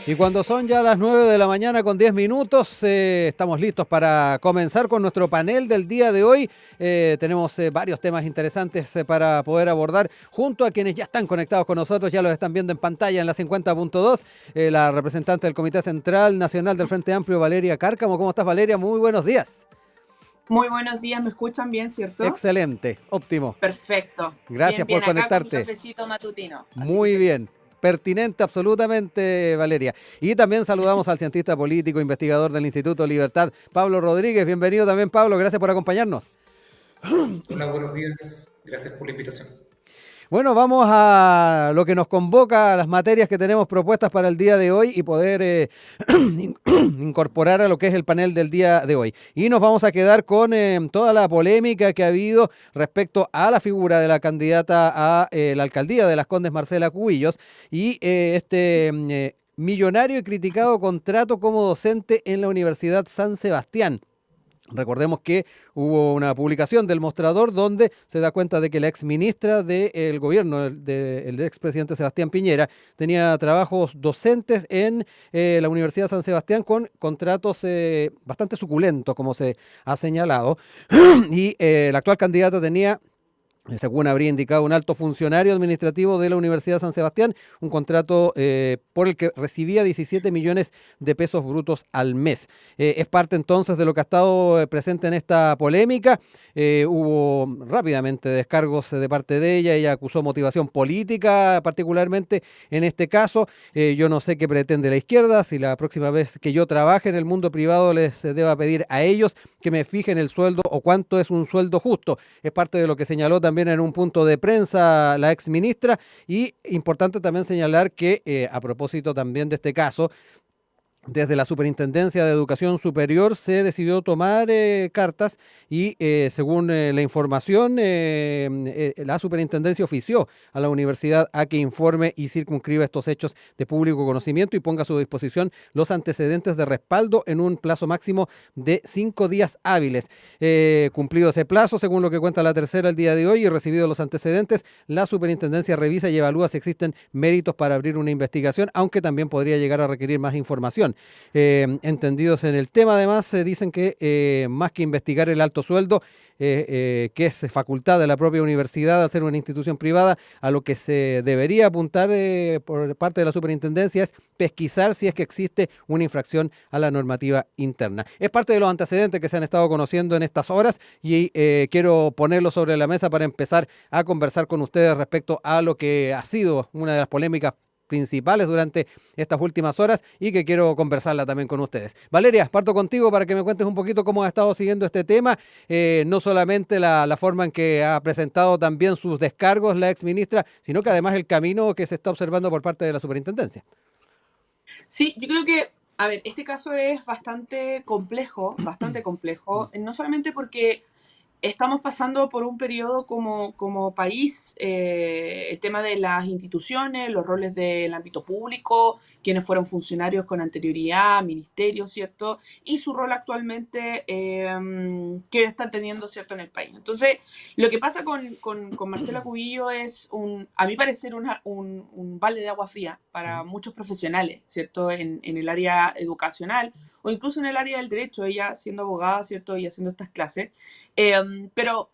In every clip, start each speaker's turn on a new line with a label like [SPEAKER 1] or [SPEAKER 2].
[SPEAKER 1] Y cuando son ya las 9 de la mañana con 10 minutos, estamos listos para comenzar con nuestro panel del día de hoy. Tenemos varios temas interesantes para poder abordar junto a quienes ya están conectados con nosotros, ya los están viendo en pantalla en la 50.2, la representante del Comité Central Nacional del Frente Amplio, Valeria Cárcamo. ¿Cómo estás, Valeria? Muy buenos días.
[SPEAKER 2] Muy buenos días, ¿me escuchan bien, cierto?
[SPEAKER 1] Excelente, óptimo.
[SPEAKER 2] Perfecto.
[SPEAKER 1] Gracias por
[SPEAKER 2] Bien, acá con mi
[SPEAKER 1] conectarte.
[SPEAKER 2] cafecito matutino, así que
[SPEAKER 1] Muy bien.
[SPEAKER 2] feliz.
[SPEAKER 1] Pertinente absolutamente, Valeria. Y también saludamos al cientista político, investigador del Instituto Libertad, Pablo Rodríguez. Bienvenido también, Pablo. Gracias por acompañarnos.
[SPEAKER 3] Hola, buenos días. Gracias por la invitación.
[SPEAKER 1] Bueno, vamos a lo que nos convoca, a las materias que tenemos propuestas para el día de hoy y poder incorporar a lo que es el panel del día de hoy. Y nos vamos a quedar con toda la polémica que ha habido respecto a la figura de la candidata a la alcaldía de Las Condes, Marcela Cubillos, y millonario y criticado contrato como docente en la Universidad San Sebastián. Recordemos que hubo una publicación del Mostrador donde se da cuenta de que la exministra del gobierno, el expresidente Sebastián Piñera, tenía trabajos docentes en la Universidad de San Sebastián con contratos bastante suculentos, como se ha señalado. Y la actual candidata tenía, según habría indicado un alto funcionario administrativo de la Universidad de San Sebastián, un contrato por el que recibía 17 millones de pesos brutos al mes. Es parte entonces de lo que ha estado presente en esta polémica. Hubo rápidamente descargos de parte de ella. Ella acusó motivación política, particularmente en este caso. Yo no sé qué pretende la izquierda, si la próxima vez que yo trabaje en el mundo privado les deba pedir a ellos que me fijen el sueldo o cuánto es un sueldo justo. Es parte de lo que señaló también en un punto de prensa la ex ministra, y importante también señalar que a propósito también de este caso, desde la Superintendencia de Educación Superior se decidió tomar cartas y según la información, la Superintendencia ofició a la universidad a que informe y circunscriba estos hechos de público conocimiento y ponga a su disposición los antecedentes de respaldo en un plazo máximo de 5 días hábiles. Cumplido ese plazo, según lo que cuenta la tercera el día de hoy, y recibidos los antecedentes, la Superintendencia revisa y evalúa si existen méritos para abrir una investigación, aunque también podría llegar a requerir más información. Entendidos en el tema, además, dicen que más que investigar el alto sueldo, que es facultad de la propia universidad al ser una institución privada, a lo que se debería apuntar por parte de la superintendencia es pesquisar si es que existe una infracción a la normativa interna. Es parte de los antecedentes que se han estado conociendo en estas horas y quiero ponerlo sobre la mesa para empezar a conversar con ustedes respecto a lo que ha sido una de las polémicas principales durante estas últimas horas y que quiero conversarla también con ustedes. Valeria, parto contigo para que me cuentes un poquito cómo has estado siguiendo este tema, no solamente la forma en que ha presentado también sus descargos la ex ministra, sino que además el camino que se está observando por parte de la superintendencia.
[SPEAKER 2] Sí, yo creo que, a ver, este caso es bastante complejo, no solamente porque estamos pasando por un periodo como país, el tema de las instituciones, los roles del ámbito público, quienes fueron funcionarios con anterioridad, ministerios, ¿cierto? Y su rol actualmente que están teniendo, ¿cierto?, en el país. Entonces, lo que pasa con Marcela Cubillo es, a mi parecer, un balde de agua fría para muchos profesionales, ¿cierto?, en el área educacional o incluso en el área del derecho, ella siendo abogada, ¿cierto?, y haciendo estas clases. Pero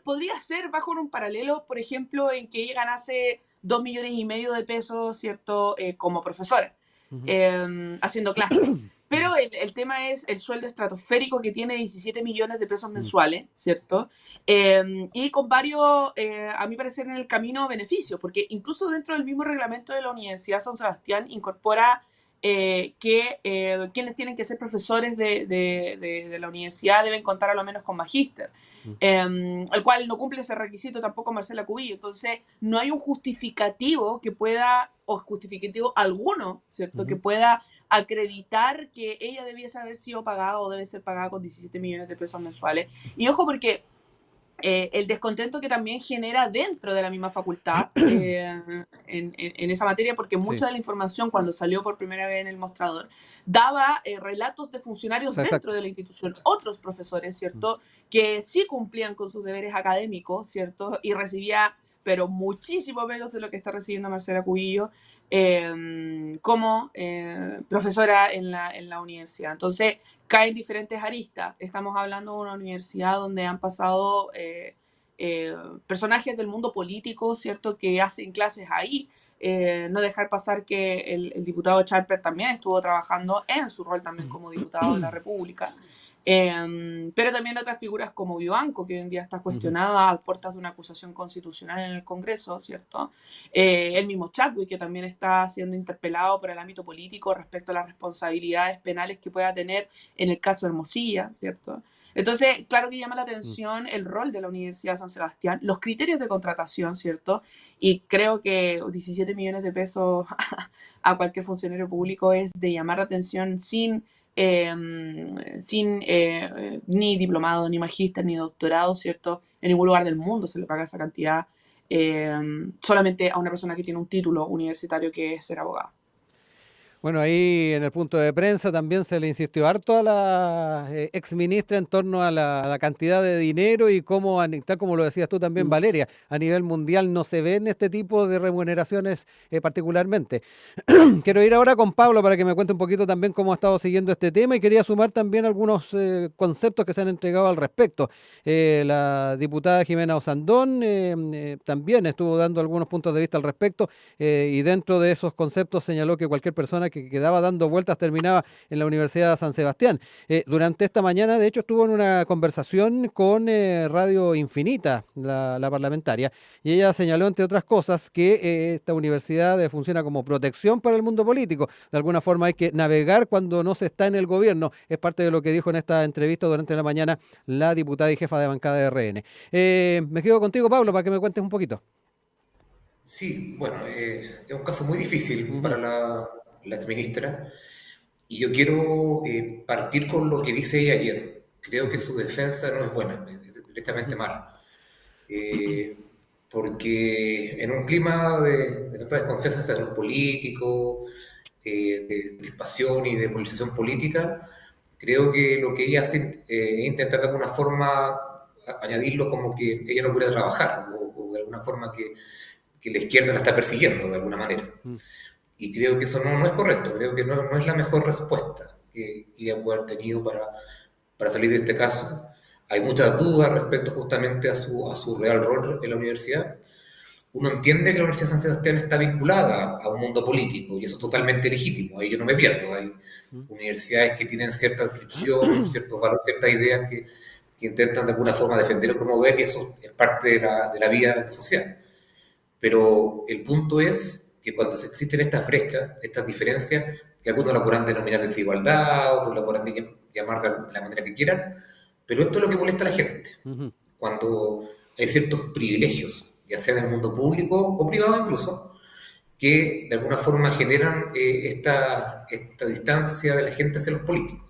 [SPEAKER 2] podría ser bajo un paralelo, por ejemplo, en que ella ganase 2,5 millones de pesos, ¿cierto? Como profesora, haciendo clases. Pero el tema es el sueldo estratosférico que tiene 17 millones de pesos mensuales, ¿cierto? Y con varios, a mi parecer, en el camino beneficios, porque incluso dentro del mismo reglamento de la Universidad San Sebastián incorpora quienes tienen que ser profesores de la universidad deben contar a lo menos con magíster, el cual no cumple ese requisito tampoco Marcela Cubillo. Entonces, no hay un justificativo que pueda, o justificativo alguno, ¿cierto?, que pueda acreditar que ella debiese haber sido pagada o debe ser pagada con 17 millones de pesos mensuales. Y ojo, porque el descontento que también genera dentro de la misma facultad en esa materia, porque mucha
[SPEAKER 1] Sí.
[SPEAKER 2] de la información cuando salió por primera vez en el mostrador daba relatos de funcionarios dentro de la institución, otros profesores, ¿cierto?, que sí cumplían con sus deberes académicos, ¿cierto?, y recibía pero muchísimo menos de lo que está recibiendo Marcela Cubillo como profesora en la universidad. Entonces, caen diferentes aristas. Estamos hablando de una universidad donde han pasado personajes del mundo político, ¿cierto?, que hacen clases ahí. No dejar pasar que el diputado Charper también estuvo trabajando en su rol también como diputado de la República. Pero también otras figuras como Vivanco, que hoy en día está cuestionada a puertas de una acusación constitucional en el Congreso, ¿cierto? El mismo Chadwick, que también está siendo interpelado por el ámbito político respecto a las responsabilidades penales que pueda tener en el caso de Hermosilla, ¿cierto? Entonces, claro que llama la atención el rol de la Universidad de San Sebastián, los criterios de contratación, ¿cierto? Y creo que 17 millones de pesos a cualquier funcionario público es de llamar la atención sin ni diplomado, ni magíster, ni doctorado, ¿cierto? En ningún lugar del mundo se le paga esa cantidad solamente a una persona que tiene un título universitario, que es ser abogado.
[SPEAKER 1] Bueno, ahí en el punto de prensa también se le insistió harto a la exministra en torno a la cantidad de dinero y cómo, tal como lo decías tú también, Valeria, a nivel mundial no se ven este tipo de remuneraciones particularmente. Quiero ir ahora con Pablo para que me cuente un poquito también cómo ha estado siguiendo este tema y quería sumar también algunos conceptos que se han entregado al respecto. La diputada Jimena Osandón también estuvo dando algunos puntos de vista al respecto y dentro de esos conceptos señaló que cualquier persona que quedaba dando vueltas terminaba en la Universidad de San Sebastián. Durante esta mañana, de hecho, estuvo en una conversación con Radio Infinita, la parlamentaria, y ella señaló, entre otras cosas, que esta universidad funciona como protección para el mundo político. De alguna forma hay que navegar cuando no se está en el gobierno. Es parte de lo que dijo en esta entrevista durante la mañana la diputada y jefa de bancada de RN. Me quedo contigo, Pablo, para que me cuentes un poquito.
[SPEAKER 3] Sí, bueno, es un caso muy difícil para la exministra, y yo quiero partir con lo que dice ella ayer. Creo que su defensa no es buena, es directamente mala. Porque en un clima de tanta desconfianza hacia los políticos, de crispación y de polarización política, creo que lo que ella hace es intentar de alguna forma añadirlo como que ella no puede trabajar, o de alguna forma que la izquierda la está persiguiendo de alguna manera. Y creo que eso no es correcto, creo que no es la mejor respuesta que ella puede haber tenido para salir de este caso. Hay muchas dudas respecto justamente a su real rol en la universidad. Uno entiende que la Universidad de San Sebastián está vinculada a un mundo político y eso es totalmente legítimo, ahí yo no me pierdo. Hay universidades que tienen cierta adscripción, ciertos valores, ciertas ideas que intentan de alguna forma defender o promover, y eso es parte de la vida social. Pero el punto es que cuando existen estas brechas, estas diferencias, que algunos la podrán denominar desigualdad, otros la podrán llamar de la manera que quieran, pero esto es lo que molesta a la gente. Cuando hay ciertos privilegios, ya sea en el mundo público o privado incluso, que de alguna forma generan esta distancia de la gente hacia los políticos.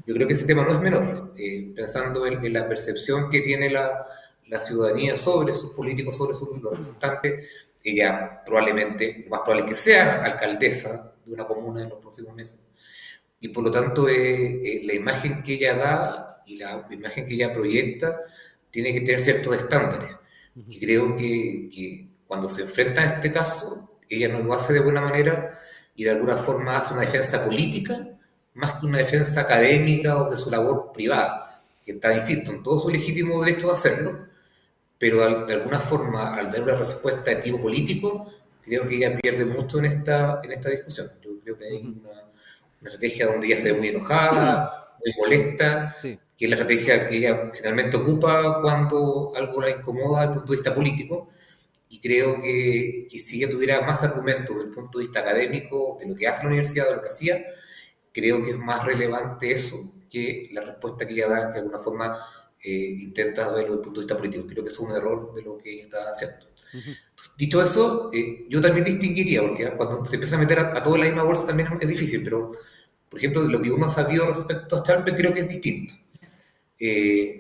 [SPEAKER 3] Yo creo que ese tema no es menor, pensando en la percepción que tiene la ciudadanía sobre sus políticos, sobre sus representantes. Ella probablemente, lo más probable es que sea alcaldesa de una comuna en los próximos meses. Y por lo tanto, la imagen que ella da y la imagen que ella proyecta tiene que tener ciertos estándares. Y creo que cuando se enfrenta a este caso, ella no lo hace de buena manera y de alguna forma hace una defensa política más que una defensa académica o de su labor privada, que está, insisto, en todo su legítimo derecho de hacerlo, pero de alguna forma, al dar una respuesta de tipo político, creo que ella pierde mucho en esta discusión. Yo creo que hay una estrategia donde ella se ve muy enojada, muy molesta, sí, que es la estrategia que ella generalmente ocupa cuando algo la incomoda desde el punto de vista político, y creo que si ella tuviera más argumentos desde el punto de vista académico, de lo que hace la universidad, de lo que hacía, creo que es más relevante eso que la respuesta que ella da, que de alguna forma intenta verlo desde el punto de vista político. Creo que es un error de lo que ella está haciendo. Dicho eso, yo también distinguiría, porque cuando se empieza a meter a todo en la misma bolsa también es difícil, pero, por ejemplo, lo que uno ha sabido respecto a Charper creo que es distinto.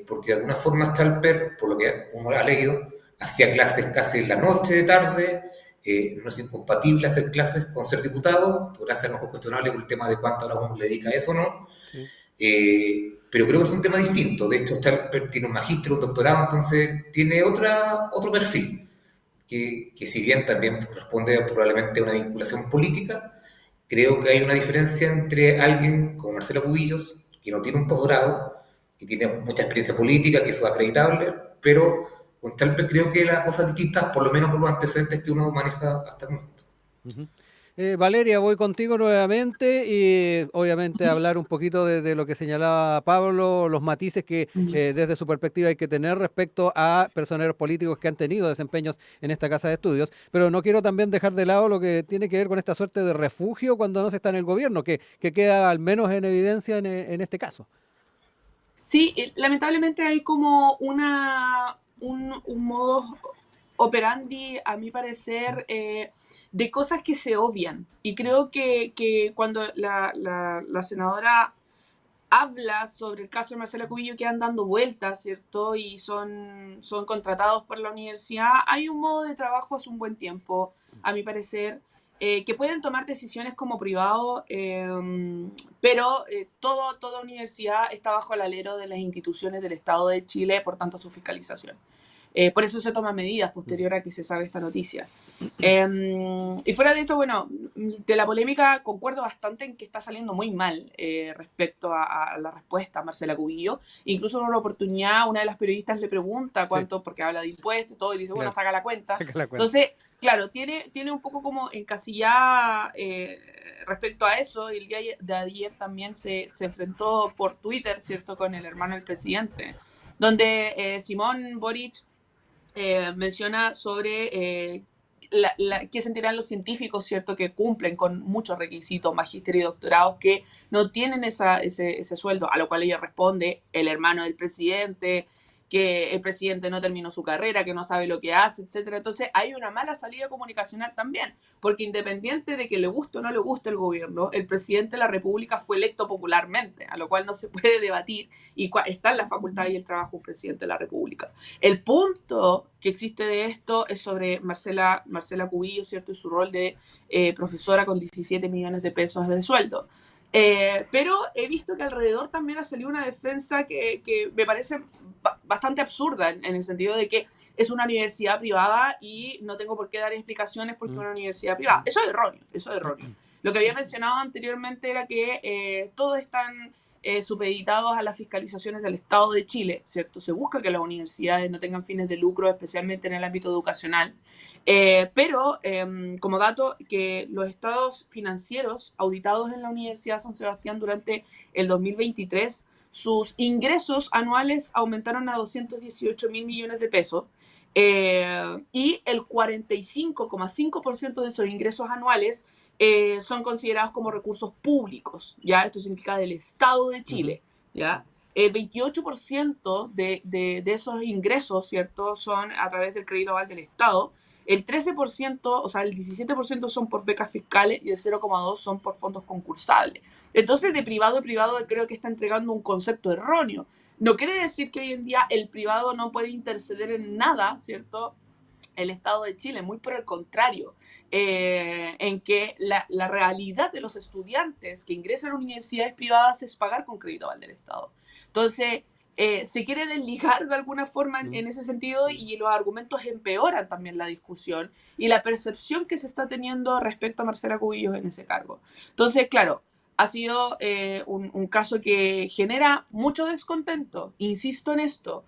[SPEAKER 3] Porque de alguna forma Charper, por lo que uno ha leído, hacía clases casi en la noche, de tarde. No es incompatible hacer clases con ser diputado, podrá ser mejor cuestionable por el tema de cuántas horas uno le dedica a eso o no, sí. Pero creo que es un tema distinto. De hecho, Charper tiene un magíster, un doctorado, entonces tiene otro perfil. que si bien también responde probablemente a una vinculación política, creo que hay una diferencia entre alguien como Marcelo Cubillos, que no tiene un posgrado, que tiene mucha experiencia política, que eso es acreditable, pero con Chalper creo que las cosas distintas, por lo menos por los antecedentes que uno maneja hasta el momento.
[SPEAKER 1] Ujú. Valeria, voy contigo nuevamente y obviamente hablar un poquito de lo que señalaba Pablo, los matices que desde su perspectiva hay que tener respecto a personeros políticos que han tenido desempeños en esta casa de estudios, pero no quiero también dejar de lado lo que tiene que ver con esta suerte de refugio cuando no se está en el gobierno, que queda al menos en evidencia en este caso.
[SPEAKER 2] Sí, lamentablemente hay como un modo operandi, a mi parecer, de cosas que se obvian. Y creo que cuando la senadora habla sobre el caso de Marcela Cubillo, que andan dando vueltas, ¿cierto? Y son contratados por la universidad. Hay un modo de trabajo hace un buen tiempo, a mi parecer, que pueden tomar decisiones como privado, pero toda universidad está bajo el alero de las instituciones del Estado de Chile, por tanto su fiscalización. Por eso se toman medidas posterior a que se sabe esta noticia. Y fuera de eso, bueno, de la polémica concuerdo bastante en que está saliendo muy mal respecto a la respuesta a Marcela Cubillo. Incluso en una oportunidad, una de las periodistas le pregunta
[SPEAKER 1] Sí,
[SPEAKER 2] cuánto, porque habla de impuestos y todo, y dice, bueno,
[SPEAKER 1] claro,
[SPEAKER 2] saca la cuenta.
[SPEAKER 1] saca la cuenta.
[SPEAKER 2] Entonces, claro, tiene un poco como encasillada respecto a eso. El día de ayer también se enfrentó por Twitter, ¿cierto?, con el hermano del presidente, donde Simón Boric menciona sobre qué sentirán los científicos, ¿cierto?, que cumplen con muchos requisitos, magíster y doctorados, que no tienen ese sueldo, a lo cual ella responde, el hermano del presidente, que el presidente no terminó su carrera, que no sabe lo que hace, etcétera. Entonces hay una mala salida comunicacional también, porque independiente de que le guste o no le guste el gobierno, el presidente de la República fue electo popularmente, a lo cual no se puede debatir, y está en la facultad y el trabajo de un presidente de la República. El punto que existe de esto es sobre Marcela Cubillo, ¿cierto?, y su rol de profesora con 17 millones de pesos de sueldo. Pero he visto que alrededor también ha salido una defensa que me parece bastante absurda en el sentido de que es una universidad privada y no tengo por qué dar explicaciones porque es una universidad privada. Eso es erróneo, eso es erróneo. Lo que había mencionado anteriormente era que todos están supeditados a las fiscalizaciones del Estado de Chile, ¿cierto? Se busca que las universidades no tengan fines de lucro, especialmente en el ámbito educacional. Pero como dato, que los estados financieros auditados en la Universidad San Sebastián durante el 2023, sus ingresos anuales aumentaron a 218.000 millones de pesos y el 45,5% de esos ingresos anuales son considerados como recursos públicos, ¿ya? Esto significa del Estado de Chile, ¿ya? El 28% de esos ingresos, ¿cierto?, son a través del crédito aval del Estado. El 13%, o sea, el 17% son por becas fiscales y el 0,2% son por fondos concursables. Entonces, de privado a privado creo que está entregando un concepto erróneo. No quiere decir que hoy en día el privado no puede interceder en nada, ¿cierto?, el Estado de Chile, muy por el contrario, en que la realidad de los estudiantes que ingresan a universidades privadas es pagar con crédito aval del Estado. Entonces, se quiere desligar de alguna forma en ese sentido y los argumentos empeoran también la discusión y la percepción que se está teniendo respecto a Marcela Cubillos en ese cargo. Entonces, claro, ha sido un caso que genera mucho descontento, insisto en esto,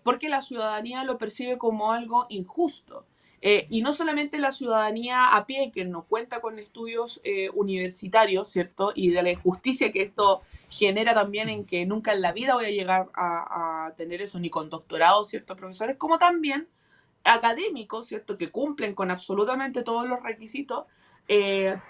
[SPEAKER 2] porque la ciudadanía lo percibe como algo injusto. Y no solamente la ciudadanía a pie, que no cuenta con estudios universitarios, ¿cierto? Y de la injusticia que esto genera también en que nunca en la vida voy a llegar a tener eso, ni con doctorado, ¿cierto? Profesores, como también académicos, ¿cierto? Que cumplen con absolutamente todos los requisitos,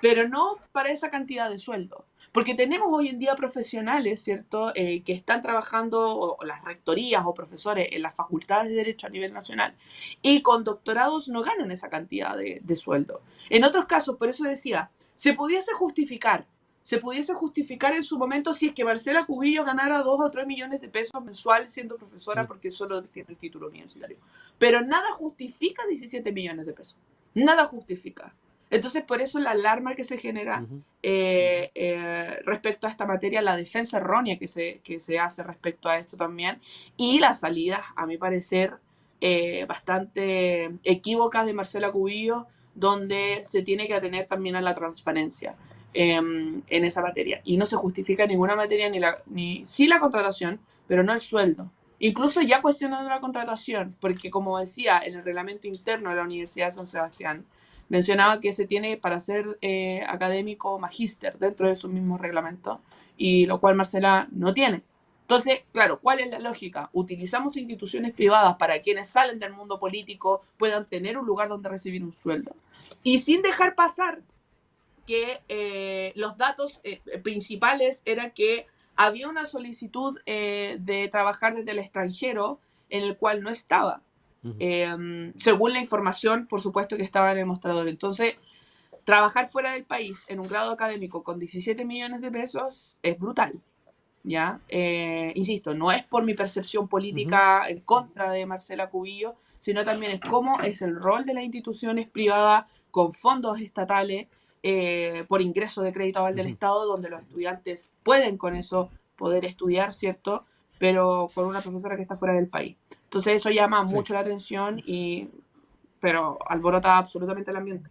[SPEAKER 2] pero no para esa cantidad de sueldo. Porque tenemos hoy en día profesionales, ¿cierto?, que están trabajando, o las rectorías o profesores en las facultades de Derecho a nivel nacional, y con doctorados no ganan esa cantidad de sueldo. En otros casos, por eso decía, se pudiese justificar en su momento si es que Marcela Cubillo ganara 2 o 3 millones de pesos mensuales siendo profesora porque solo tiene el título universitario. Pero nada justifica 17 millones de pesos. Nada justifica. Entonces, por eso la alarma que se genera respecto a esta materia, la defensa errónea que se hace respecto a esto también, y las salidas, a mi parecer, bastante equívocas de Marcela Cubillos, donde se tiene que atener también a la transparencia en esa materia. Y no se justifica ninguna materia, sí la contratación, pero no el sueldo. Incluso ya cuestionando la contratación, porque como decía, en el reglamento interno de la Universidad de San Sebastián, mencionaba que se tiene para ser académico magíster dentro de sus mismos reglamentos, y lo cual Marcela no tiene. Entonces, claro, ¿cuál es la lógica? Utilizamos instituciones privadas para quienes salen del mundo político puedan tener un lugar donde recibir un sueldo. Y sin dejar pasar que los datos principales era que había una solicitud de trabajar desde el extranjero en el cual no estaba, según la información, por supuesto, que estaba en el mostrador. Entonces, trabajar fuera del país en un grado académico con 17 millones de pesos es brutal, ¿ya? Insisto, no es por mi percepción política en contra de Marcela Cubillos, sino también es cómo es el rol de las instituciones privadas con fondos estatales por ingreso de crédito aval del Estado, donde los estudiantes pueden con eso poder estudiar, ¿cierto? Pero con una profesora que está fuera del país. Entonces eso llama mucho la atención, pero alborota absolutamente el ambiente.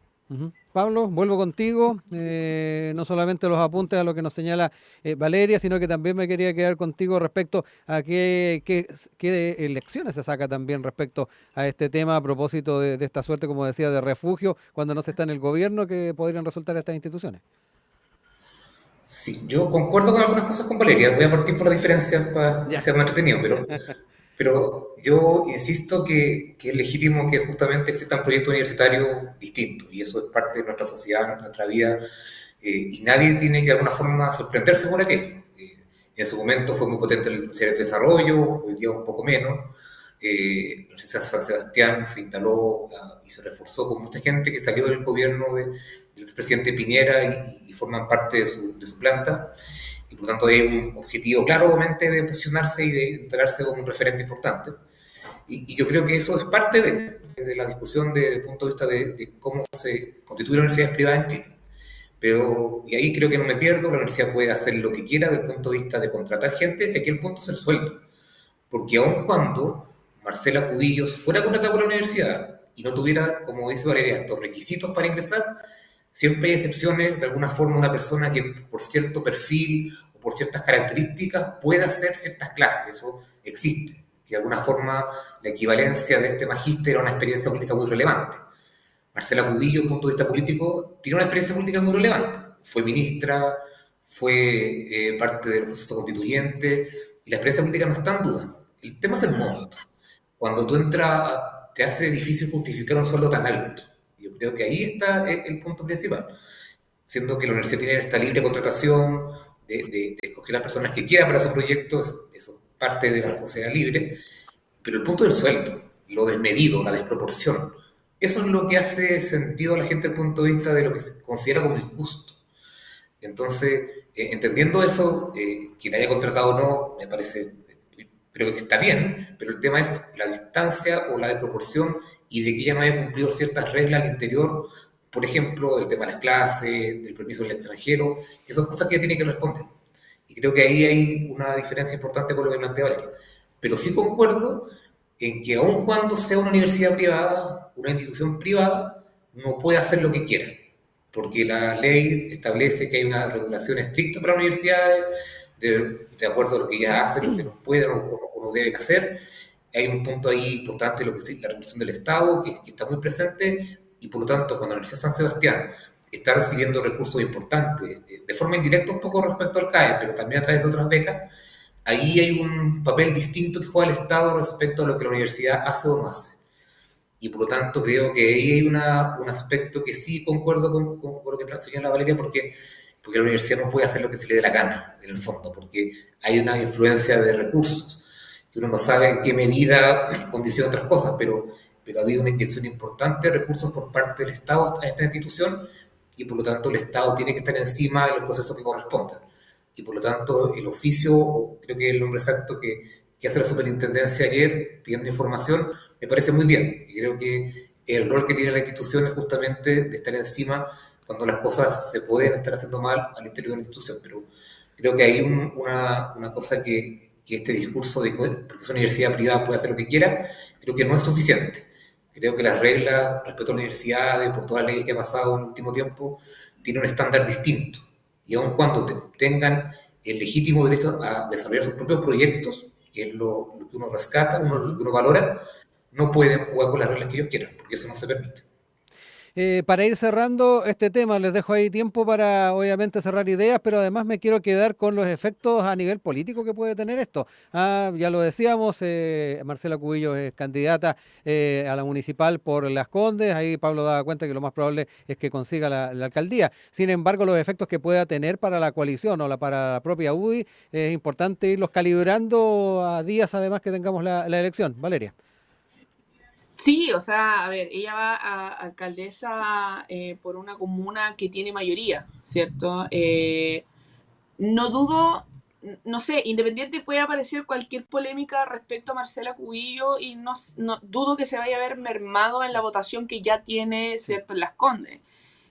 [SPEAKER 1] Pablo, vuelvo contigo, no solamente los apuntes a lo que nos señala Valeria, sino que también me quería quedar contigo respecto a qué lecciones se saca también respecto a este tema a propósito de esta suerte, como decía, de refugio cuando no se está en el gobierno que podrían resultar estas instituciones.
[SPEAKER 3] Sí, yo concuerdo con algunas cosas con Valeria. Voy a partir por las diferencias para que
[SPEAKER 1] Ya.
[SPEAKER 3] sea más entretenido, pero yo insisto que es legítimo que justamente existan proyectos universitarios distintos, y eso es parte de nuestra sociedad, nuestra vida, y nadie tiene que de alguna forma sorprenderse por aquello. En su momento fue muy potente la Universidad de Desarrollo, hoy día un poco menos. La Universidad de San Sebastián se instaló y se reforzó con mucha gente que salió del gobierno del presidente Piñera y forman parte de su planta. Y por lo tanto hay un objetivo claramente de posicionarse y de instalarse como un referente importante. Y yo creo que eso es parte de la discusión desde el punto de vista de cómo se constituye la universidad privada en Chile. Pero, y ahí creo que no me pierdo, la universidad puede hacer lo que quiera desde el punto de vista de contratar gente, si aquí el punto es el sueldo. Porque aun cuando Marcela Cubillos fuera contratada por la universidad y no tuviera, como dice Valeria, estos requisitos para ingresar, siempre hay excepciones. De alguna forma, una persona que por cierto perfil o por ciertas características puede hacer ciertas clases, eso existe. Que de alguna forma la equivalencia de este magíster a una experiencia política muy relevante. Marcela Cubillos, desde el punto de vista político, tiene una experiencia política muy relevante. Fue ministra, fue parte del proceso constituyente, y la experiencia política no está en duda. El tema es el monto. Cuando tú entras, te hace difícil justificar un sueldo tan alto. Yo creo que ahí está el punto principal. Siendo que la universidad tiene esta libre contratación de escoger las personas que quiera para su proyecto, eso es parte de la sociedad libre, pero el punto del sueldo, lo desmedido, la desproporción, eso es lo que hace sentido a la gente desde el punto de vista de lo que se considera como injusto. Entonces, entendiendo eso, que la haya contratado o no, me parece, creo que está bien, pero el tema es la distancia o la desproporción y de que ella no haya cumplido ciertas reglas al interior, por ejemplo, el tema de las clases, del permiso del extranjero, que son cosas que ella tiene que responder. Y creo que ahí hay una diferencia importante con lo que plantea Valeria. Pero sí concuerdo en que aun cuando sea una universidad privada, una institución privada, no puede hacer lo que quiera, porque la ley establece que hay una regulación estricta para las universidades, de acuerdo a lo que ellas hacen, lo que no pueden o no deben hacer. Hay un punto ahí importante, lo que es la regulación del Estado, que está muy presente, y por lo tanto, cuando la Universidad de San Sebastián está recibiendo recursos importantes, de forma indirecta un poco respecto al CAE, pero también a través de otras becas, ahí hay un papel distinto que juega el Estado respecto a lo que la universidad hace o no hace. Y por lo tanto creo que ahí hay un aspecto que sí concuerdo con lo que señala Valeria, porque la universidad no puede hacer lo que se le dé la gana, en el fondo, porque hay una influencia de recursos, que uno no sabe en qué medida condiciona otras cosas, pero ha habido una inyección importante de recursos por parte del Estado a esta institución, y por lo tanto el Estado tiene que estar encima de los procesos que correspondan. Y por lo tanto el oficio, o creo que es el nombre exacto que hace la superintendencia ayer pidiendo información, me parece muy bien. Y creo que el rol que tiene la institución es justamente de estar encima cuando las cosas se pueden estar haciendo mal al interior de la institución. Pero creo que hay una cosa que este discurso de porque es una universidad privada puede hacer lo que quiera, creo que no es suficiente. Creo que las reglas respecto a las universidades, por todas las leyes que ha pasado en el último tiempo, tienen un estándar distinto. Y aun cuando tengan el legítimo derecho a desarrollar sus propios proyectos, que es lo que uno rescata, lo que uno valora, no pueden jugar con las reglas que ellos quieran, porque eso no se permite.
[SPEAKER 1] Para ir cerrando este tema, les dejo ahí tiempo para obviamente cerrar ideas, pero además me quiero quedar con los efectos a nivel político que puede tener esto. Ya lo decíamos, Marcela Cubillos es candidata a la municipal por Las Condes, ahí Pablo daba cuenta que lo más probable es que consiga la alcaldía. Sin embargo, los efectos que pueda tener para la coalición o para la propia UDI es importante irlos calibrando a días además que tengamos la elección. Valeria.
[SPEAKER 2] Sí, o sea, a ver, ella va a alcaldesa por una comuna que tiene mayoría, ¿cierto? No dudo, no sé, independiente puede aparecer cualquier polémica respecto a Marcela Cubillo y no dudo que se vaya a ver mermado en la votación que ya tiene, ¿cierto?, en Las Condes.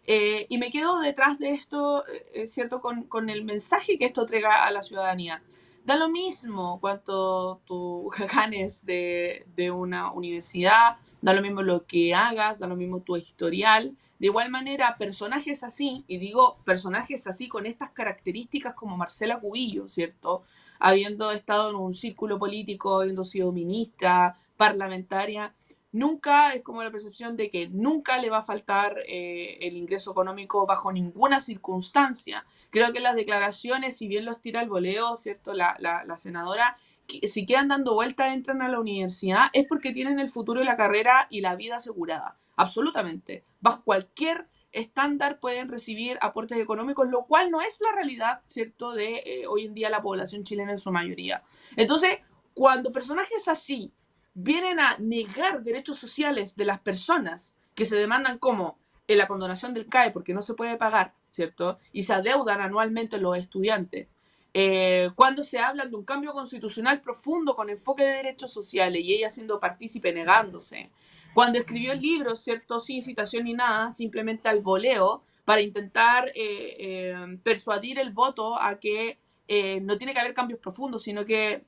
[SPEAKER 2] Y me quedo detrás de esto, ¿cierto?, con el mensaje que esto entrega a la ciudadanía. Da lo mismo cuánto tú ganes de una universidad, da lo mismo lo que hagas, da lo mismo tu historial. De igual manera, personajes así, y digo personajes así con estas características como Marcela Cubillo, ¿cierto? Habiendo estado en un círculo político, habiendo sido ministra, parlamentaria, nunca es como la percepción de que nunca le va a faltar el ingreso económico bajo ninguna circunstancia. Creo que las declaraciones, si bien los tira al voleo, ¿cierto? La senadora, si quedan dando vueltas, entran a la universidad, es porque tienen el futuro y la carrera y la vida asegurada. Absolutamente. Bajo cualquier estándar pueden recibir aportes económicos, lo cual no es la realidad, ¿cierto?, de hoy en día la población chilena en su mayoría. Entonces, cuando personajes así vienen a negar derechos sociales de las personas que se demandan como en la condonación del CAE porque no se puede pagar, ¿cierto? Y se adeudan anualmente los estudiantes. Cuando se habla de un cambio constitucional profundo con enfoque de derechos sociales y ella siendo partícipe negándose. Cuando escribió el libro, ¿cierto? Sin citación ni nada, simplemente al voleo para intentar persuadir el voto a que no tiene que haber cambios profundos, sino que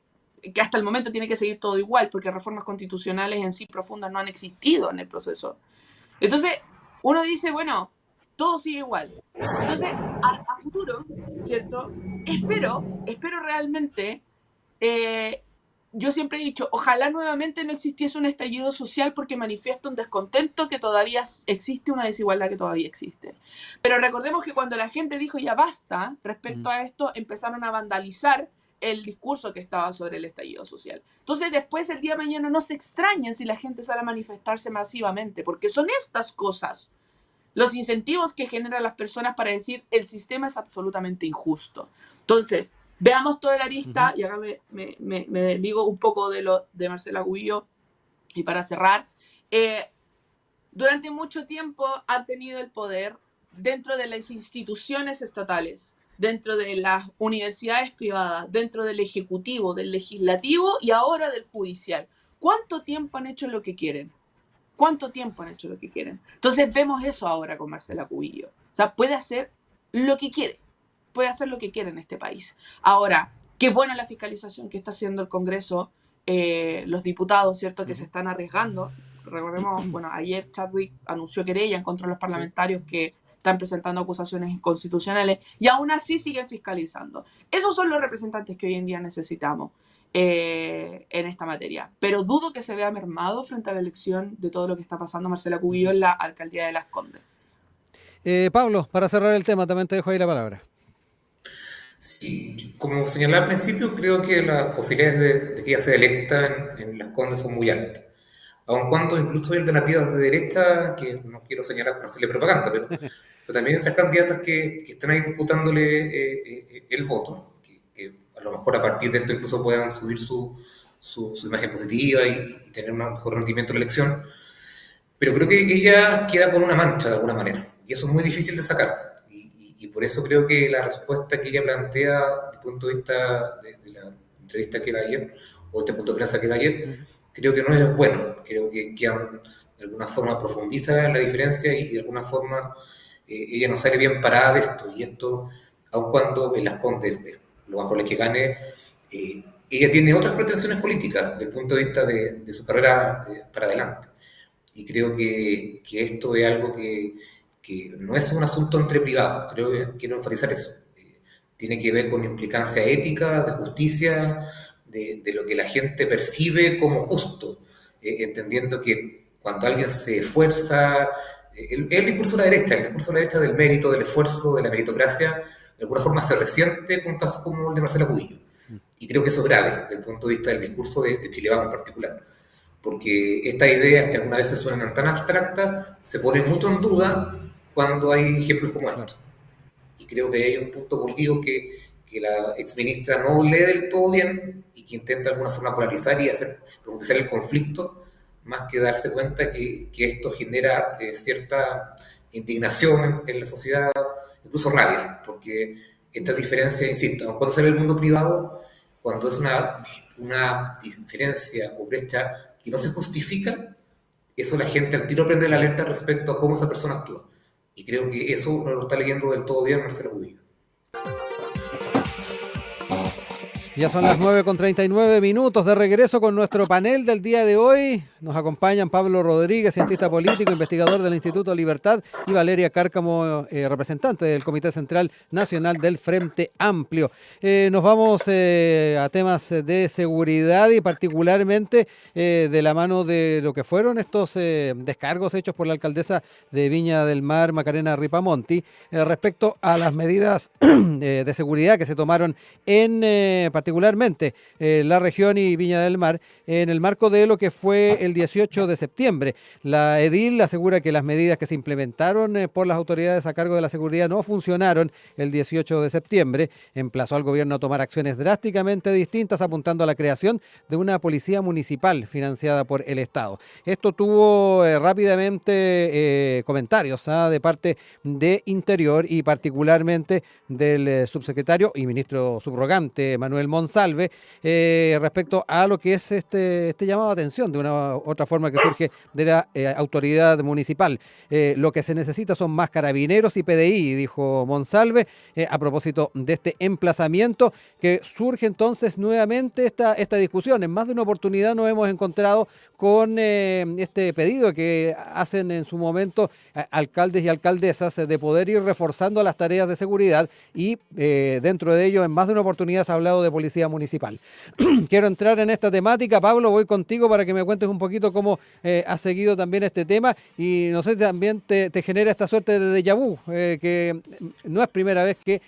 [SPEAKER 2] hasta el momento tiene que seguir todo igual, porque reformas constitucionales en sí profundas no han existido en el proceso. Entonces, uno dice, bueno, todo sigue igual. Entonces, a futuro, ¿cierto? Espero realmente, yo siempre he dicho, ojalá nuevamente no existiese un estallido social porque manifiesta un descontento que todavía existe, una desigualdad que todavía existe. Pero recordemos que cuando la gente dijo ya basta respecto a esto, empezaron a vandalizar el discurso que estaba sobre el estallido social. Entonces, después, el día de mañana, no se extrañen si la gente sale a manifestarse masivamente, porque son estas cosas los incentivos que generan las personas para decir el sistema es absolutamente injusto. Entonces, veamos toda la arista, y acá me desligo un poco de Marcela Cubillo, y para cerrar, durante mucho tiempo han tenido el poder dentro de las instituciones estatales, dentro de las universidades privadas, dentro del ejecutivo, del legislativo y ahora del judicial. ¿Cuánto tiempo han hecho lo que quieren? ¿Cuánto tiempo han hecho lo que quieren? Entonces vemos eso ahora con Marcela Cubillo. O sea, puede hacer lo que quiere. Puede hacer lo que quiere en este país. Ahora, qué buena la fiscalización que está haciendo el Congreso, los diputados, ¿cierto?, que se están arriesgando. Recordemos, bueno, ayer Chadwick anunció querella en contra de los parlamentarios que están presentando acusaciones inconstitucionales y aún así siguen fiscalizando. Esos son los representantes que hoy en día necesitamos en esta materia. Pero dudo que se vea mermado frente a la elección de todo lo que está pasando Marcela Cubillo en la alcaldía de Las Condes.
[SPEAKER 1] Pablo, para cerrar el tema, también te dejo ahí la palabra.
[SPEAKER 3] Sí, como señalaba al principio, creo que las posibilidades de que ella sea electa en Las Condes son muy altas. Aun cuando incluso hay alternativas de derecha, que no quiero señalar para hacerle propaganda, pero también hay otras candidatas que están ahí disputándole el voto, que a lo mejor a partir de esto incluso puedan subir su imagen positiva y tener un mejor rendimiento en la elección. Pero creo que ella queda con una mancha de alguna manera, y eso es muy difícil de sacar. Y por eso creo que la respuesta que ella plantea desde el punto de vista de la entrevista que da ayer, o este punto de prensa que da ayer, creo que no es bueno. Creo que de alguna forma profundiza la diferencia y de alguna forma ella no sale bien parada de esto. Y esto, aun cuando en Las Condes lo más probable es que gane, ella tiene otras pretensiones políticas desde el punto de vista de su carrera para adelante. Y creo que esto es algo que no es un asunto entre privados, creo que quiero enfatizar eso. Tiene que ver con implicancia ética, de justicia, de lo que la gente percibe como justo, entendiendo que cuando alguien se esfuerza, el discurso de la derecha, el discurso de la derecha del mérito, del esfuerzo, de la meritocracia, de alguna forma se resiente con casos como el de Marcelo Cubillo. Y creo que eso es grave desde el punto de vista del discurso de Chile Vamos en particular. Porque estas ideas que algunas veces suenan tan abstractas se ponen mucho en duda cuando hay ejemplos como estos. Y creo que hay un punto político que la exministra no lee del todo bien y que intenta de alguna forma polarizar y hacer profundizar el conflicto, más que darse cuenta que esto genera cierta indignación en la sociedad, incluso rabia, porque esta diferencia, insisto, cuando sale el mundo privado, cuando es una diferencia o brecha que no se justifica, eso la gente al tiro prende la alerta respecto a cómo esa persona actúa. Y creo que eso no lo está leyendo del todo bien Marcelo Cubillo.
[SPEAKER 1] Ya son las 9:39 de regreso con nuestro panel del día de hoy. Nos acompañan Pablo Rodríguez, cientista político, investigador del Instituto Libertad, y Valeria Cárcamo, representante del Comité Central Nacional del Frente Amplio. Nos vamos a temas de seguridad y particularmente de la mano de lo que fueron estos descargos hechos por la alcaldesa de Viña del Mar, Macarena Ripamonti, respecto a las medidas de seguridad que se tomaron en particularmente la región y Viña del Mar, en el marco de lo que fue el 18 de septiembre. La edil asegura que las medidas que se implementaron por las autoridades a cargo de la seguridad no funcionaron el 18 de septiembre. Emplazó al gobierno a tomar acciones drásticamente distintas, apuntando a la creación de una policía municipal financiada por el Estado. Esto tuvo rápidamente comentarios de parte de Interior y particularmente del subsecretario y ministro subrogante Manuel Monsalve, respecto a lo que es este llamado a atención de una otra forma que surge de la autoridad municipal. Lo que se necesita son más carabineros y PDI, dijo Monsalve, a propósito de este emplazamiento, que surge entonces nuevamente esta discusión. En más de una oportunidad nos hemos encontrado con este pedido que hacen en su momento alcaldes y alcaldesas de poder ir reforzando las tareas de seguridad y dentro de ello en más de una oportunidad se ha hablado de policía municipal. Quiero entrar en esta temática. Pablo, voy contigo para que me cuentes un poquito cómo has seguido también este tema y no sé si también te genera esta suerte de déjà vu, que no es primera vez que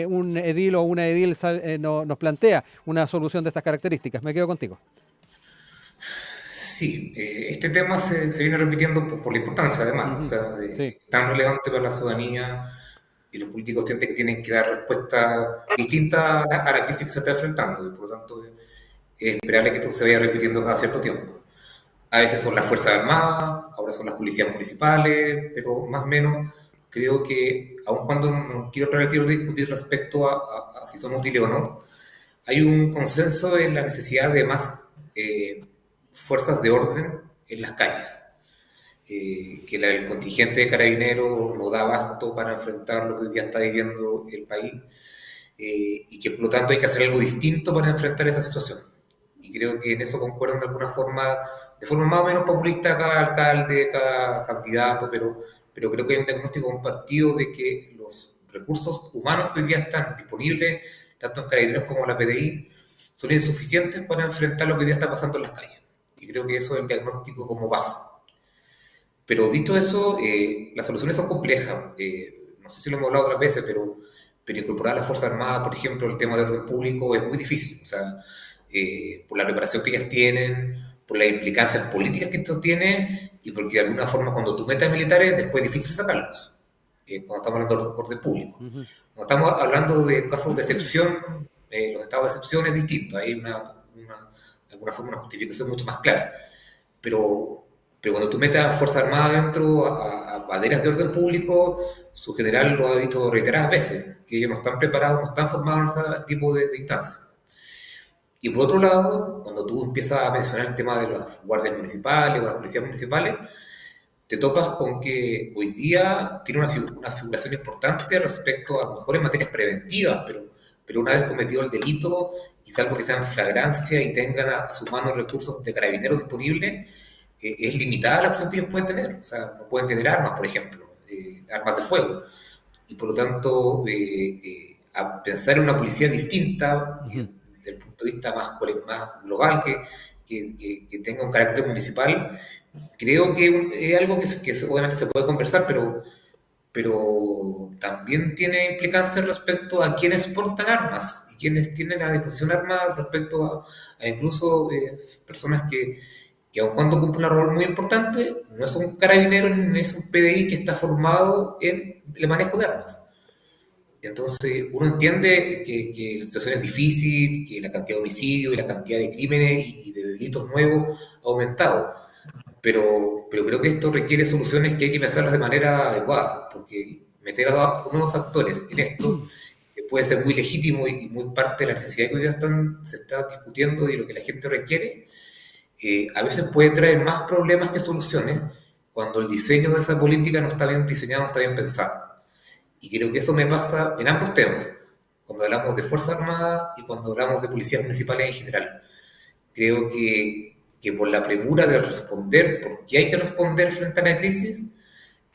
[SPEAKER 1] un edil o una edil nos plantea una solución de estas características. Me quedo contigo.
[SPEAKER 3] Sí, este tema se viene repitiendo por la importancia, además, o sea,
[SPEAKER 1] Sí.
[SPEAKER 3] tan relevante para la ciudadanía y los políticos sienten que tienen que dar respuesta distinta a la crisis que se está enfrentando y por lo tanto es esperable que esto se vaya repitiendo cada cierto tiempo. A veces son las Fuerzas Armadas, ahora son las policías municipales, pero más o menos creo que, aun cuando no quiero entrar el tiro de discutir respecto a si son útiles o no, hay un consenso en la necesidad de más fuerzas de orden en las calles. Que el contingente de carabineros no da abasto para enfrentar lo que hoy día está viviendo el país y que por lo tanto hay que hacer algo distinto para enfrentar esa situación. Y creo que en eso concuerdan de alguna forma, de forma más o menos populista cada alcalde, cada candidato, pero creo que hay un diagnóstico compartido de que los recursos humanos que hoy día están disponibles, tanto en carabineros como en la PDI, son insuficientes para enfrentar lo que hoy día está pasando en las calles. Y creo que eso es el diagnóstico como base. Pero dicho eso, las soluciones son complejas. No sé si lo hemos hablado otras veces, pero incorporar a las Fuerzas Armadas, por ejemplo, el tema de orden público es muy difícil. O sea, por la preparación que ellas tienen, por las implicancias políticas que esto tiene y porque de alguna forma cuando tú metes militares, después es difícil sacarlos. Cuando estamos hablando de orden público. Cuando estamos hablando de casos de excepción, los estados de excepción es distinto. Hay de alguna forma una justificación mucho más clara. Pero cuando tú metes a Fuerza Armada dentro, a banderas de orden público, su general lo ha dicho reiteradas veces, que ellos no están preparados, no están formados en ese tipo de instancias. Y por otro lado, cuando tú empiezas a mencionar el tema de las guardias municipales o las policías municipales, te topas con que hoy día tiene una figuración importante respecto a lo mejor en materias preventivas, pero pero una vez cometido el delito, y salvo que sea en flagrancia y tengan a su mano recursos de carabineros disponibles, es limitada la acción que ellos pueden tener. O sea, no pueden tener armas, por ejemplo, armas de fuego. Y por lo tanto, a pensar en una policía distinta, desde el punto de vista más global, que tenga un carácter municipal, creo que es algo que obviamente se puede conversar, pero también tiene implicancias respecto a quienes portan armas y quienes tienen a disposición armas respecto a incluso personas que aun cuando cumplen un rol muy importante, no es un carabinero ni es un PDI que está formado en el manejo de armas. Entonces, uno entiende que la situación es difícil, que la cantidad de homicidios y la cantidad de crímenes y de delitos nuevos ha aumentado, pero creo que esto requiere soluciones que hay que pensarlas de manera adecuada, porque meter a nuevos actores en esto puede ser muy legítimo y muy parte de la necesidad que hoy día se está discutiendo y lo que la gente requiere, a veces puede traer más problemas que soluciones cuando el diseño de esa política no está bien diseñado, no está bien pensado. Y creo que eso me pasa en ambos temas, cuando hablamos de Fuerzas Armadas y cuando hablamos de policías municipales en general. Creo que por la premura de responder, porque hay que responder frente a la crisis,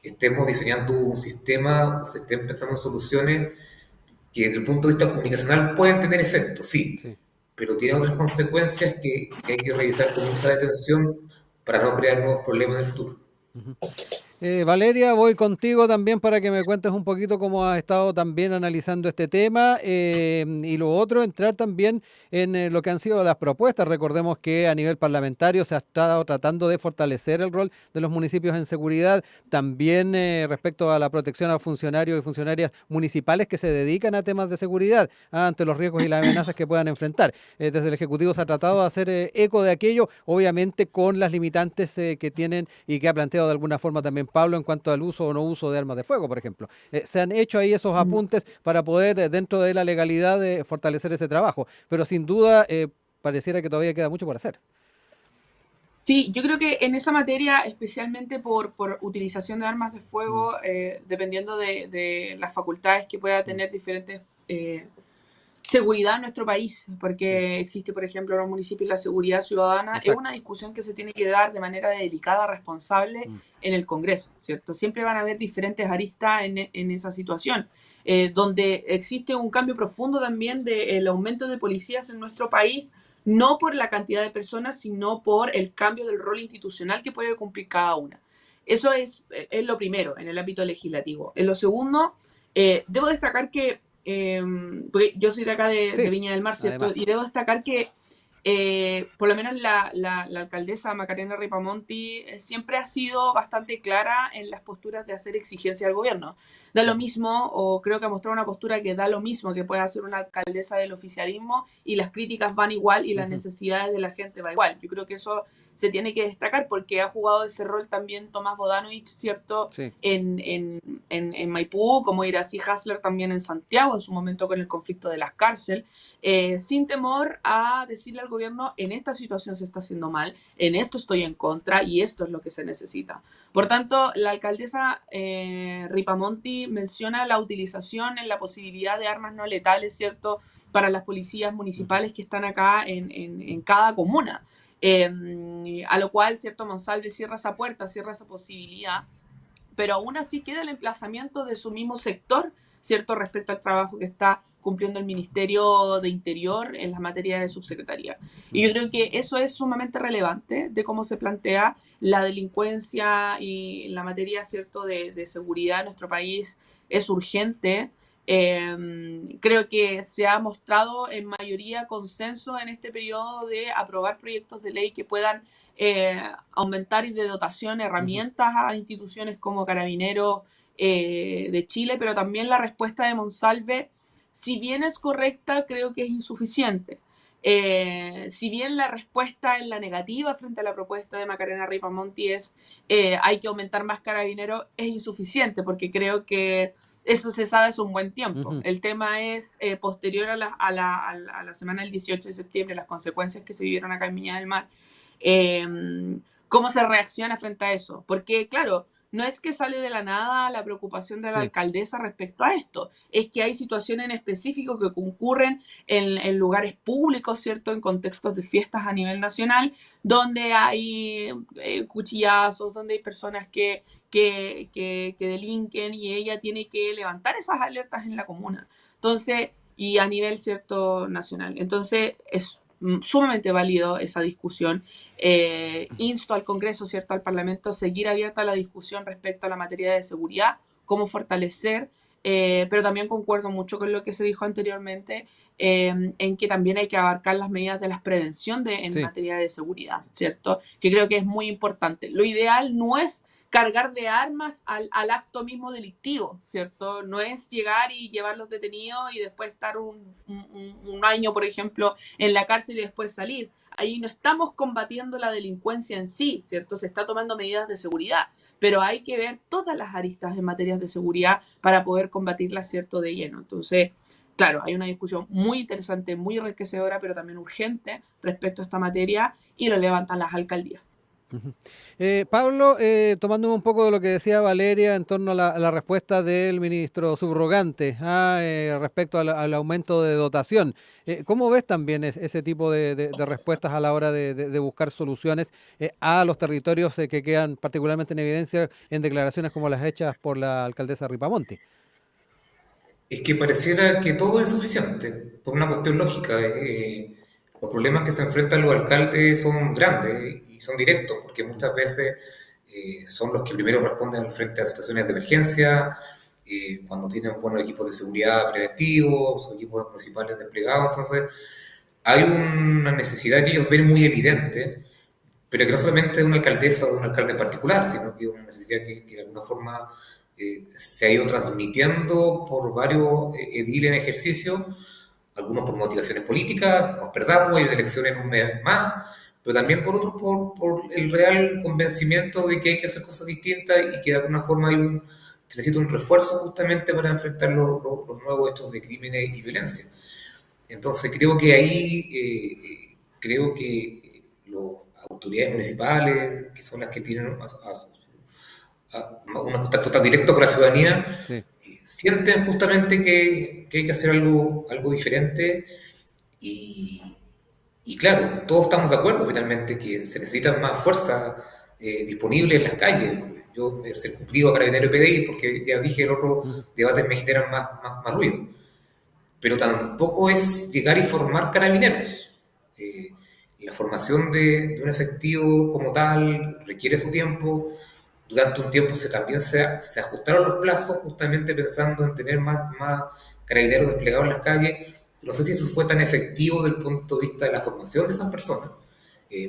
[SPEAKER 3] estemos diseñando un sistema o se estén pensando en soluciones que desde el punto de vista comunicacional pueden tener efecto, sí,
[SPEAKER 1] Sí.
[SPEAKER 3] pero tienen otras consecuencias que hay que revisar con mucha atención para no crear nuevos problemas en el futuro.
[SPEAKER 1] Ujú. Valeria, voy contigo también para que me cuentes un poquito cómo has estado también analizando este tema y lo otro, entrar también en lo que han sido las propuestas. Recordemos que a nivel parlamentario se ha estado tratando de fortalecer el rol de los municipios en seguridad, también respecto a la protección a funcionarios y funcionarias municipales que se dedican a temas de seguridad ante los riesgos y las amenazas que puedan enfrentar. Desde el Ejecutivo se ha tratado de hacer eco de aquello, obviamente con las limitantes que tienen y que ha planteado de alguna forma también Pablo en cuanto al uso o no uso de armas de fuego, por ejemplo. Se han hecho ahí esos apuntes para poder, dentro de la legalidad, fortalecer ese trabajo, pero sin duda pareciera que todavía queda mucho por hacer.
[SPEAKER 2] Sí, yo creo que en esa materia, especialmente por utilización de armas de
[SPEAKER 1] Mm,
[SPEAKER 2] fuego, dependiendo de las facultades que pueda tener diferentes seguridad en nuestro país,
[SPEAKER 1] sí.
[SPEAKER 2] porque existe, por ejemplo, en los municipios la seguridad ciudadana, es una
[SPEAKER 1] Exacto.
[SPEAKER 2] discusión que se tiene que dar de manera delicada, responsable
[SPEAKER 1] Mm,
[SPEAKER 2] en el Congreso, ¿cierto? Siempre van a haber diferentes aristas en esa situación, donde existe un cambio profundo también del aumento de policías en nuestro país, no por la cantidad de personas, sino por el cambio del rol institucional que puede cumplir cada una. Eso es lo primero en el ámbito legislativo. En lo segundo, debo destacar que porque yo soy de acá de
[SPEAKER 1] sí,
[SPEAKER 2] Viña del Mar, ¿cierto?
[SPEAKER 1] además.
[SPEAKER 2] Y debo destacar que por lo menos la alcaldesa Macarena Ripamonti siempre ha sido bastante clara en las posturas de hacer exigencia al gobierno. Da lo
[SPEAKER 1] Ujú,
[SPEAKER 2] mismo, o creo que ha mostrado una postura que da lo mismo que puede hacer una alcaldesa del oficialismo y las críticas van igual y las
[SPEAKER 1] ujú,
[SPEAKER 2] necesidades de la gente va igual. Yo creo que eso se tiene que destacar porque ha jugado ese rol también Tomás Bodanovich, ¿cierto?
[SPEAKER 1] sí.
[SPEAKER 2] En Maipú, como Iracy Hasler también en Santiago, en su momento con el conflicto de las cárceles, sin temor a decirle al gobierno, en esta situación se está haciendo mal, en esto estoy en contra y esto es lo que se necesita. Por tanto, la alcaldesa Ripamonti menciona la utilización en la posibilidad de armas no letales, ¿cierto?, para las policías
[SPEAKER 1] Ujú,
[SPEAKER 2] municipales que están acá en cada comuna. A lo cual, ¿cierto?, Monsalve cierra esa puerta, cierra esa posibilidad, pero aún así queda el emplazamiento de su mismo sector, ¿cierto?, respecto al trabajo que está cumpliendo el Ministerio de Interior en las materias de subsecretaría. Y yo
[SPEAKER 1] ujú,
[SPEAKER 2] creo que eso es sumamente relevante de cómo se plantea la delincuencia y la materia, ¿cierto?, de seguridad en nuestro país es urgente. Creo que se ha mostrado en mayoría consenso en este periodo de aprobar proyectos de ley que puedan eh, aumentar y de dotación
[SPEAKER 1] ujú.
[SPEAKER 2] herramientas a instituciones como Carabineros de Chile, pero también la respuesta de Monsalve, si bien es correcta, creo que es insuficiente. Si bien la respuesta en la negativa frente a la propuesta de Macarena Ripamonti es hay que aumentar más carabineros, es insuficiente porque creo que eso se sabe hace un buen tiempo.
[SPEAKER 1] Ujú.
[SPEAKER 2] El tema es posterior a la semana del 18 de septiembre, las consecuencias que se vivieron acá en Viña del Mar, cómo se reacciona frente a eso. Porque, claro, no es que sale de la nada la preocupación de la
[SPEAKER 1] Sí.
[SPEAKER 2] alcaldesa respecto a esto, es que hay situaciones en específico que concurren en lugares públicos, ¿cierto? En contextos de fiestas a nivel nacional, donde hay cuchillazos, donde hay personas que delinquen y ella tiene que levantar esas alertas en la comuna. Entonces, y a nivel, ¿cierto?, nacional. Entonces, es sumamente válido esa discusión. Insto al Congreso, ¿cierto?, al Parlamento, a seguir abierta la discusión respecto a la materia de seguridad, cómo fortalecer, pero también concuerdo mucho con lo que se dijo anteriormente, en que también hay que abarcar las medidas de la prevención en
[SPEAKER 1] Sí.
[SPEAKER 2] materia de seguridad, ¿cierto? Que creo que es muy importante. Lo ideal no es cargar de armas al acto mismo delictivo, ¿cierto? No es llegar y llevarlos detenidos y después estar un año, por ejemplo, en la cárcel y después salir. Ahí no estamos combatiendo la delincuencia en sí, ¿cierto? Se está tomando medidas de seguridad, pero hay que ver todas las aristas en materia de seguridad para poder combatirla, ¿cierto?, de lleno. Entonces, claro, hay una discusión muy interesante, muy enriquecedora, pero también urgente respecto a esta materia y lo levantan las alcaldías.
[SPEAKER 1] Pablo, tomándome un poco de lo que decía Valeria en torno a la respuesta del ministro subrogante respecto al aumento de dotación, ¿cómo ves también ese tipo de respuestas a la hora de buscar soluciones a los territorios que quedan particularmente en evidencia en declaraciones como las hechas por la alcaldesa Ripamonti?
[SPEAKER 3] Es que pareciera que todo es suficiente, por una cuestión lógica. Los problemas que se enfrentan los alcaldes son grandes y son directos, porque muchas veces son los que primero responden frente a situaciones de emergencia, cuando tienen buenos equipos de seguridad preventivos, o equipos municipales desplegados. Entonces, hay una necesidad que ellos ven muy evidente, pero que no solamente de una alcaldesa o de un alcalde en particular, sino que es una necesidad que de alguna forma se ha ido transmitiendo por varios ediles en ejercicio, algunos por motivaciones políticas, nos perdamos, hay elecciones en un mes más, pero también por otros por el real convencimiento de que hay que hacer cosas distintas y que de alguna forma se necesita un refuerzo justamente para enfrentar los nuevos hechos de crímenes y violencia. Entonces creo que las autoridades municipales, que son las que tienen un contacto tan directo con la ciudadanía,
[SPEAKER 1] Sí.
[SPEAKER 3] sienten justamente que hay que hacer algo diferente y, y claro, todos estamos de acuerdo finalmente que se necesita más fuerza disponible en las calles. Yo he circunscribo a Carabineros y PDI porque ya dije el otro
[SPEAKER 1] Ujú.
[SPEAKER 3] debate me generan más ruido, pero tampoco es llegar y formar carabineros. Eh, la formación de un efectivo como tal requiere su tiempo. Durante un tiempo también se ajustaron los plazos justamente pensando en tener más carabineros desplegados en las calles. No sé si eso fue tan efectivo desde el punto de vista de la formación de esas personas.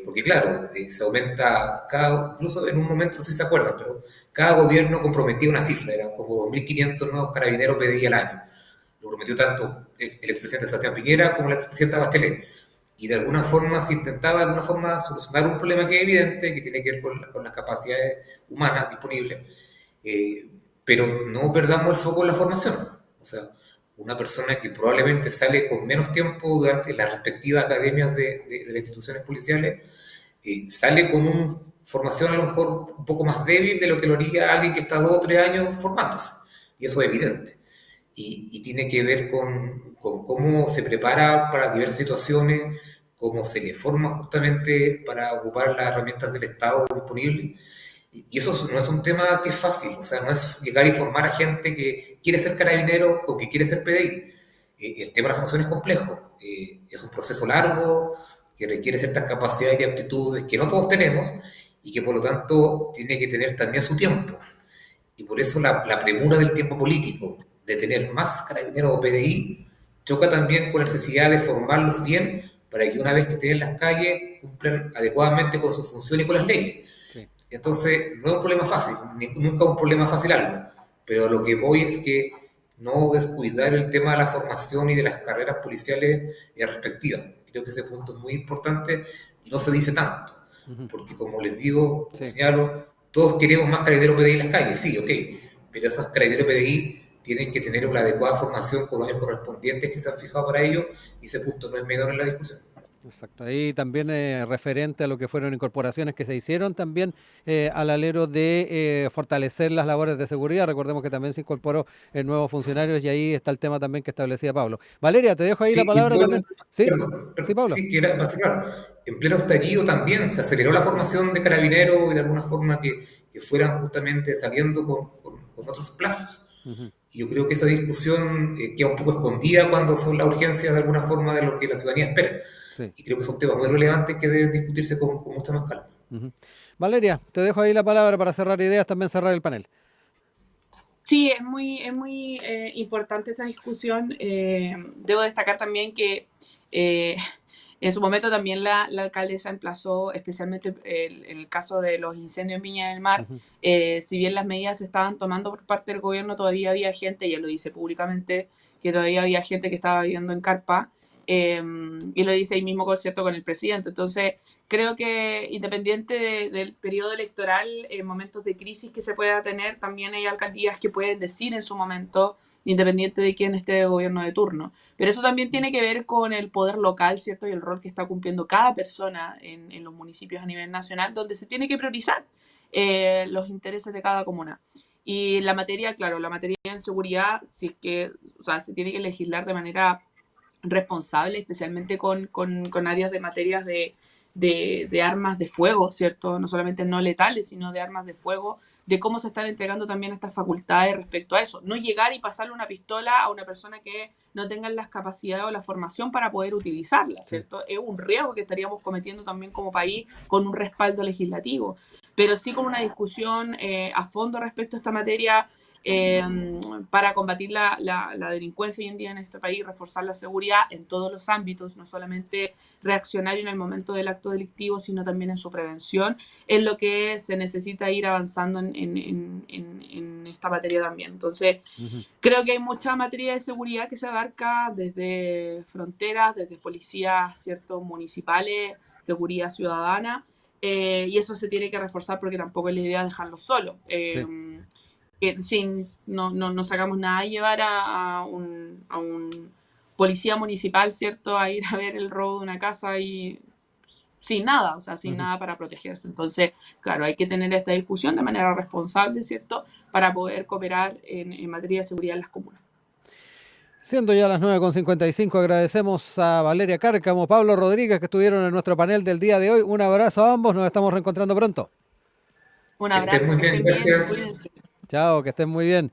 [SPEAKER 3] Porque claro, se aumenta, incluso en un momento, no sé si se acuerdan, pero cada gobierno comprometía una cifra, eran como 2.500 nuevos carabineros pedí al año. Lo prometió tanto el expresidente Sebastián Piñera como la expresidenta Bachelet. Y de alguna forma se intentaba de alguna forma solucionar un problema que es evidente, que tiene que ver con las capacidades humanas disponibles, eh, pero no perdamos el foco en la formación. O sea, una persona que probablemente sale con menos tiempo durante las respectivas academias de las instituciones policiales, sale con una formación a lo mejor un poco más débil de lo que lo haría alguien que está 2 o 3 años formándose. Y eso es evidente y tiene que ver con cómo se prepara para diversas situaciones, cómo se le forma justamente para ocupar las herramientas del Estado disponibles. Y eso no es un tema que es fácil, o sea, no es llegar y formar a gente que quiere ser carabinero o que quiere ser PDI. El tema de la formación es complejo, es un proceso largo que requiere ciertas capacidades y aptitudes que no todos tenemos y que por lo tanto tiene que tener también su tiempo. Y por eso la premura del tiempo político de tener más carabineros o PDI choca también con la necesidad de formarlos bien para que una vez que estén en las calles cumplan adecuadamente con su función y con las leyes.
[SPEAKER 1] Sí.
[SPEAKER 3] Entonces, no es un problema fácil, nunca es un problema fácil algo, pero lo que voy es que no descuidar el tema de la formación y de las carreras policiales respectivas. Creo que ese punto es muy importante y no se dice tanto,
[SPEAKER 1] Ujú.
[SPEAKER 3] porque como les digo, como
[SPEAKER 1] Sí.
[SPEAKER 3] señalo, todos queremos más carabineros PDI en las calles, sí, ok, pero esas carabineros PDI tienen que tener una adecuada formación con los años correspondientes que se han fijado para ello y ese punto no es menor en la discusión.
[SPEAKER 1] Exacto. Ahí también referente a lo que fueron incorporaciones que se hicieron también al alero de fortalecer las labores de seguridad. Recordemos que también se incorporó nuevos funcionarios y ahí está el tema también que establecía Pablo. Valeria, te dejo ahí la
[SPEAKER 3] Sí, y
[SPEAKER 1] palabra
[SPEAKER 3] bueno,
[SPEAKER 1] también. ¿Sí? Sí,
[SPEAKER 3] perdón,
[SPEAKER 1] Pablo.
[SPEAKER 3] sí, que era, para cerrar, en pleno estallido también se aceleró la formación de carabineros y de alguna forma que fueran justamente saliendo con otros plazos.
[SPEAKER 1] Ujú.
[SPEAKER 3] Y yo creo que esa discusión queda un poco escondida cuando son las urgencias de alguna forma de lo que la ciudadanía espera.
[SPEAKER 1] Sí.
[SPEAKER 3] Y creo que son temas muy relevantes que deben discutirse con mucha más calma.
[SPEAKER 1] Ujú. Valeria, te dejo ahí la palabra para cerrar ideas, también cerrar el panel.
[SPEAKER 2] Sí, es muy importante esta discusión. Debo destacar también que eh, en su momento también la alcaldesa emplazó, especialmente en el caso de los incendios en Viña del Mar,
[SPEAKER 1] Ujú.
[SPEAKER 2] si bien las medidas se estaban tomando por parte del gobierno, todavía había gente, ella lo dice públicamente, que todavía había gente que estaba viviendo en carpa, y lo dice ahí mismo, por cierto, con el presidente. Entonces, creo que independiente del periodo electoral, en momentos de crisis que se pueda tener, también hay alcaldías que pueden decir en su momento, independiente de quién esté de gobierno de turno. Pero eso también tiene que ver con el poder local, ¿cierto? Y el rol que está cumpliendo cada persona en los municipios a nivel nacional, donde se tiene que priorizar los intereses de cada comuna. Y la materia, claro, la materia en seguridad, sí que, o sea, se tiene que legislar de manera responsable, especialmente con áreas de materias de armas de fuego, ¿cierto? No solamente no letales, sino de armas de fuego, de cómo se están entregando también estas facultades respecto a eso. No llegar y pasarle una pistola a una persona que no tenga las capacidades o la formación para poder utilizarla,
[SPEAKER 1] Sí.
[SPEAKER 2] ¿cierto? Es un riesgo que estaríamos cometiendo también como país con un respaldo legislativo, pero sí con una discusión a fondo respecto a esta materia eh, para combatir la delincuencia hoy en día en este país, reforzar la seguridad en todos los ámbitos, no solamente reaccionario en el momento del acto delictivo, sino también en su prevención, es lo que se necesita ir avanzando en esta materia también. Entonces,
[SPEAKER 1] Ujú.
[SPEAKER 2] creo que hay mucha materia de seguridad que se abarca desde fronteras, desde policías, ¿cierto?, municipales, seguridad ciudadana, y eso se tiene que reforzar porque tampoco es la idea dejarlo solo.
[SPEAKER 1] Sí.
[SPEAKER 2] Que sin, no sacamos nada a llevar a un policía municipal, ¿cierto?, a ir a ver el robo de una casa y sin nada, o sea, sin
[SPEAKER 1] Ujú.
[SPEAKER 2] nada para protegerse. Entonces, claro, hay que tener esta discusión de manera responsable, ¿cierto?, para poder cooperar en materia de seguridad en las comunas.
[SPEAKER 1] Siendo ya las 9:55, agradecemos a Valeria Cárcamo, Pablo Rodríguez, que estuvieron en nuestro panel del día de hoy. Un abrazo a ambos, nos estamos reencontrando pronto.
[SPEAKER 2] Un
[SPEAKER 3] Que estén
[SPEAKER 2] abrazo,
[SPEAKER 3] muy
[SPEAKER 2] que
[SPEAKER 3] bien,
[SPEAKER 2] estén bien,
[SPEAKER 3] gracias.
[SPEAKER 2] cuídense.
[SPEAKER 1] Chao, que estén muy bien.